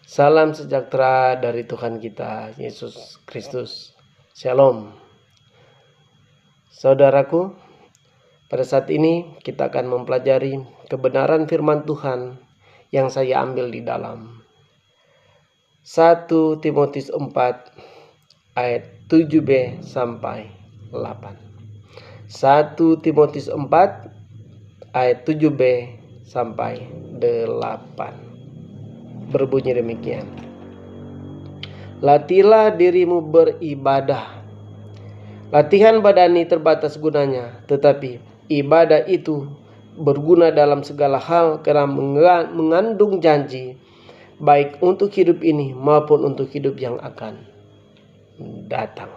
Salam sejahtera dari Tuhan kita Yesus Kristus. Shalom. Saudaraku, pada saat ini kita akan mempelajari kebenaran firman Tuhan yang saya ambil di dalam 1 Timotius 4 ayat 7b sampai 8. 1 Timotius 4 ayat 7b sampai 8. Berbunyi demikian. Latihlah dirimu beribadah. Latihan badani terbatas gunanya, tetapi ibadah itu berguna dalam segala hal karena mengandung janji, baik untuk hidup ini maupun untuk hidup yang akan datang.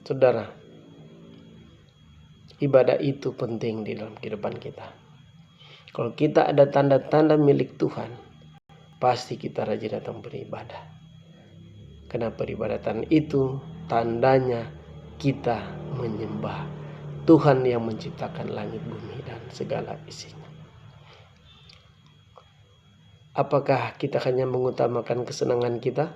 Saudara, ibadah itu penting di dalam kehidupan kita. Kalau kita ada tanda-tanda milik Tuhan, pasti kita rajin datang beribadah. Karena peribadatan itu tandanya kita menyembah Tuhan yang menciptakan langit, bumi, dan segala isinya. Apakah kita hanya mengutamakan kesenangan kita?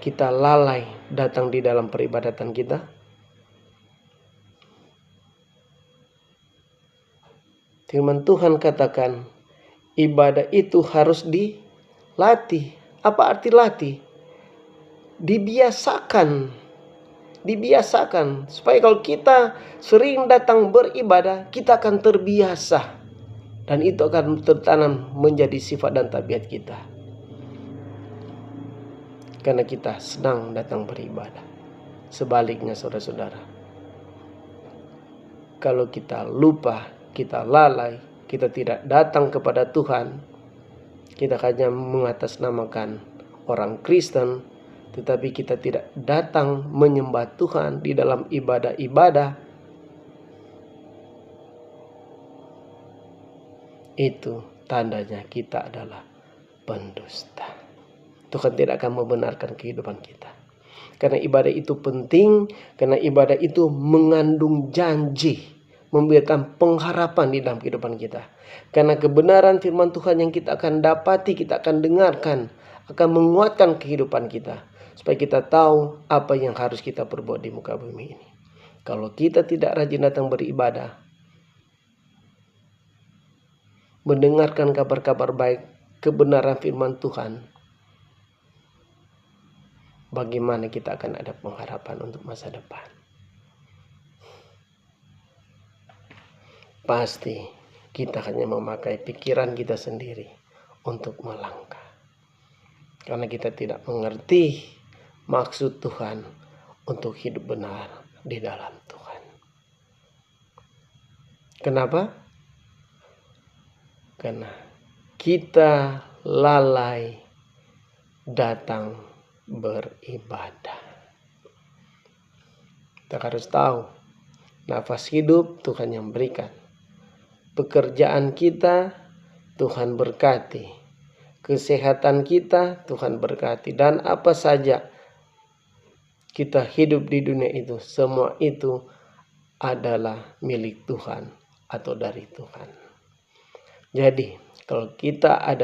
Kita lalai datang di dalam peribadatan kita? Firman Tuhan katakan ibadah itu harus dilatih. Apa arti latih? Dibiasakan. Supaya kalau kita sering datang beribadah, kita akan terbiasa. Dan itu akan tertanam menjadi sifat dan tabiat kita. Karena kita senang datang beribadah. Sebaliknya saudara-saudara, kalau kita lupa, kita lalai, kita tidak datang kepada Tuhan, kita hanya mengatasnamakan orang Kristen, tetapi kita tidak datang menyembah Tuhan di dalam ibadah-ibadah, itu tandanya kita adalah pendusta. Tuhan tidak akan membenarkan kehidupan kita. Karena ibadah itu penting, karena ibadah itu mengandung janji, memberikan pengharapan di dalam kehidupan kita. Karena kebenaran firman Tuhan yang kita akan dapati, kita akan dengarkan, akan menguatkan kehidupan kita. Supaya kita tahu apa yang harus kita perbuat di muka bumi ini. Kalau kita tidak rajin datang beribadah, mendengarkan kabar-kabar baik, kebenaran firman Tuhan, bagaimana kita akan ada pengharapan untuk masa depan? Pasti kita hanya memakai pikiran kita sendiri untuk melangkah. Karena kita tidak mengerti maksud Tuhan untuk hidup benar di dalam Tuhan. Kenapa? Karena kita lalai datang beribadah. Kita harus tahu, nafas hidup Tuhan yang berikan. Pekerjaan kita Tuhan berkati. Kesehatan kita Tuhan berkati. Dan apa saja kita hidup di dunia itu, semua itu adalah milik Tuhan atau dari Tuhan. Jadi kalau kita ada